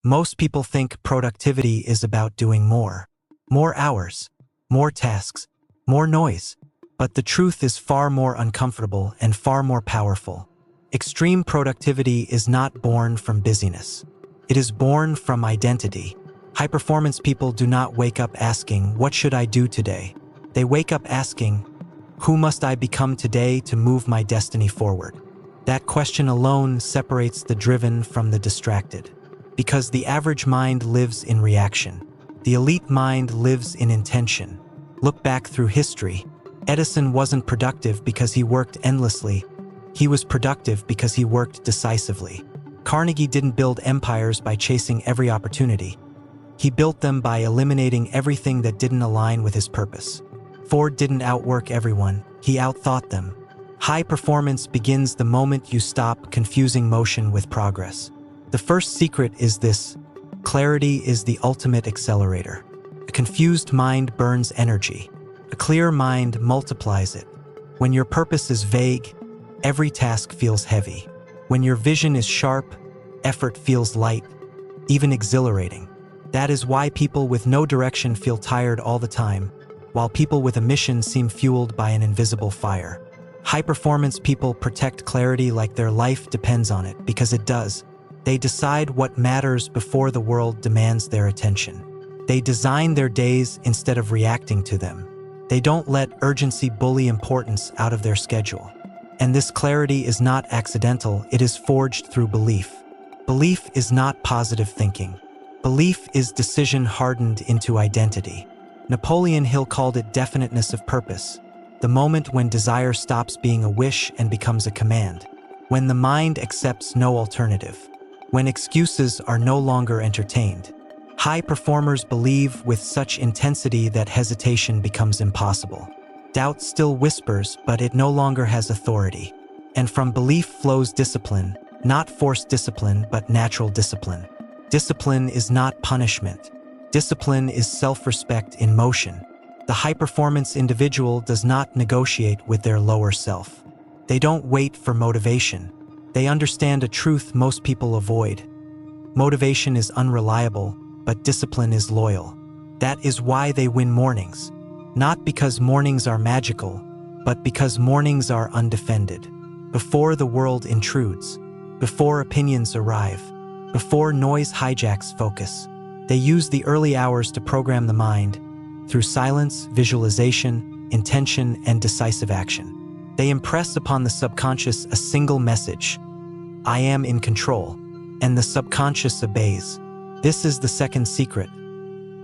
Most people think productivity is about doing more. More hours, more tasks, more noise. But the truth is far more uncomfortable and far more powerful. Extreme productivity is not born from busyness. It is born from identity. High-performance people do not wake up asking, "What should I do today?" They wake up asking, "Who must I become today to move my destiny forward?" That question alone separates the driven from the distracted. Because the average mind lives in reaction. The elite mind lives in intention. Look back through history. Edison wasn't productive because he worked endlessly. He was productive because he worked decisively. Carnegie didn't build empires by chasing every opportunity. He built them by eliminating everything that didn't align with his purpose. Ford didn't outwork everyone, he outthought them. High performance begins the moment you stop confusing motion with progress. The first secret is this: clarity is the ultimate accelerator. A confused mind burns energy. A clear mind multiplies it. When your purpose is vague, every task feels heavy. When your vision is sharp, effort feels light, even exhilarating. That is why people with no direction feel tired all the time, while people with a mission seem fueled by an invisible fire. High-performance people protect clarity like their life depends on it, because it does. They decide what matters before the world demands their attention. They design their days instead of reacting to them. They don't let urgency bully importance out of their schedule. And this clarity is not accidental, it is forged through belief. Belief is not positive thinking. Belief is decision hardened into identity. Napoleon Hill called it definiteness of purpose, the moment when desire stops being a wish and becomes a command, when the mind accepts no alternative, when excuses are no longer entertained. High performers believe with such intensity that hesitation becomes impossible. Doubt still whispers, but it no longer has authority. And from belief flows discipline, not forced discipline, but natural discipline. Discipline is not punishment. Discipline is self-respect in motion. The high-performance individual does not negotiate with their lower self. They don't wait for motivation. They understand a truth most people avoid. Motivation is unreliable, but discipline is loyal. That is why they win mornings. Not because mornings are magical, but because mornings are undefended. Before the world intrudes, before opinions arrive, before noise hijacks focus, they use the early hours to program the mind through silence, visualization, intention, and decisive action. They impress upon the subconscious a single message: I am in control, and the subconscious obeys. This is the second secret.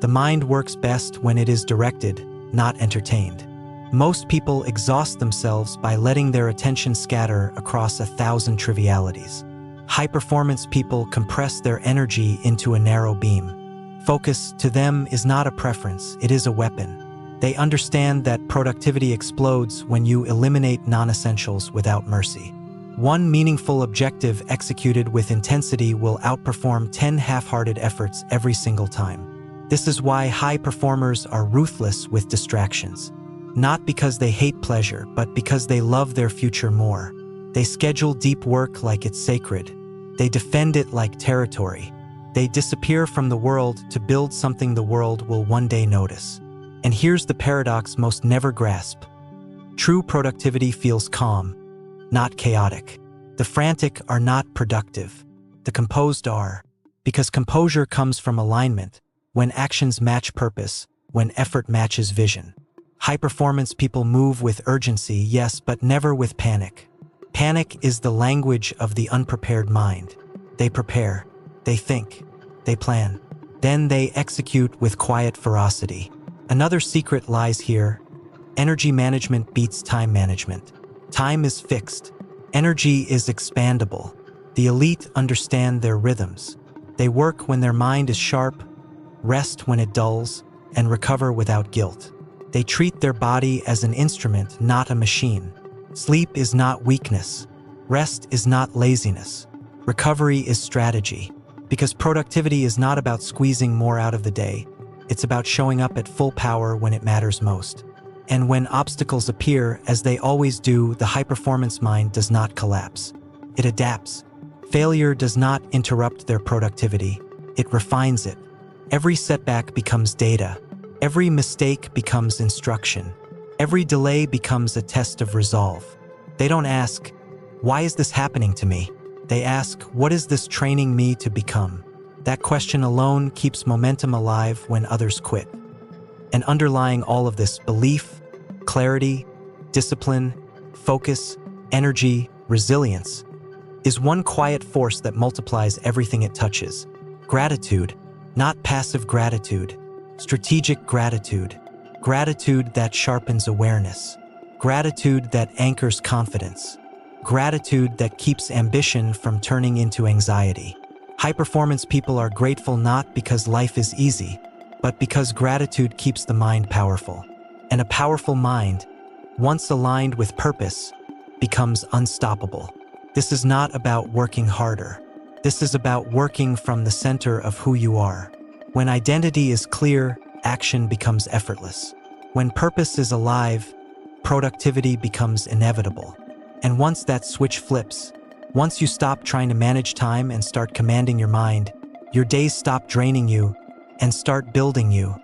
The mind works best when it is directed, not entertained. Most people exhaust themselves by letting their attention scatter across 1,000 trivialities. High-performance people compress their energy into a narrow beam. Focus, to them, is not a preference, it is a weapon. They understand that productivity explodes when you eliminate non-essentials without mercy. One meaningful objective executed with intensity will outperform 10 half-hearted efforts every single time. This is why high performers are ruthless with distractions. Not because they hate pleasure, but because they love their future more. They schedule deep work like it's sacred. They defend it like territory. They disappear from the world to build something the world will one day notice. And here's the paradox most never grasp. True productivity feels calm, not chaotic. The frantic are not productive. The composed are, because composure comes from alignment, when actions match purpose, when effort matches vision. High-performance people move with urgency, yes, but never with panic. Panic is the language of the unprepared mind. They prepare, they think, they plan. Then they execute with quiet ferocity. Another secret lies here. Energy management beats time management. Time is fixed. Energy is expandable. The elite understand their rhythms. They work when their mind is sharp, rest when it dulls, and recover without guilt. They treat their body as an instrument, not a machine. Sleep is not weakness. Rest is not laziness. Recovery is strategy. Because productivity is not about squeezing more out of the day. It's about showing up at full power when it matters most. And when obstacles appear, as they always do, the high-performance mind does not collapse. It adapts. Failure does not interrupt their productivity. it refines it. Every setback becomes data. Every mistake becomes instruction. Every delay becomes a test of resolve. They don't ask, "Why is this happening to me?" They ask, "What is this training me to become?" That question alone keeps momentum alive when others quit. And underlying all of this, belief, clarity, discipline, focus, energy, resilience, is one quiet force that multiplies everything it touches. Gratitude, not passive gratitude, strategic gratitude, gratitude that sharpens awareness, gratitude that anchors confidence, gratitude that keeps ambition from turning into anxiety. High-performance people are grateful not because life is easy, but because gratitude keeps the mind powerful. And a powerful mind, once aligned with purpose, becomes unstoppable. This is not about working harder. This is about working from the center of who you are. When identity is clear, action becomes effortless. When purpose is alive, productivity becomes inevitable. And once that switch flips, once you stop trying to manage time and start commanding your mind, your days stop draining you and start building you.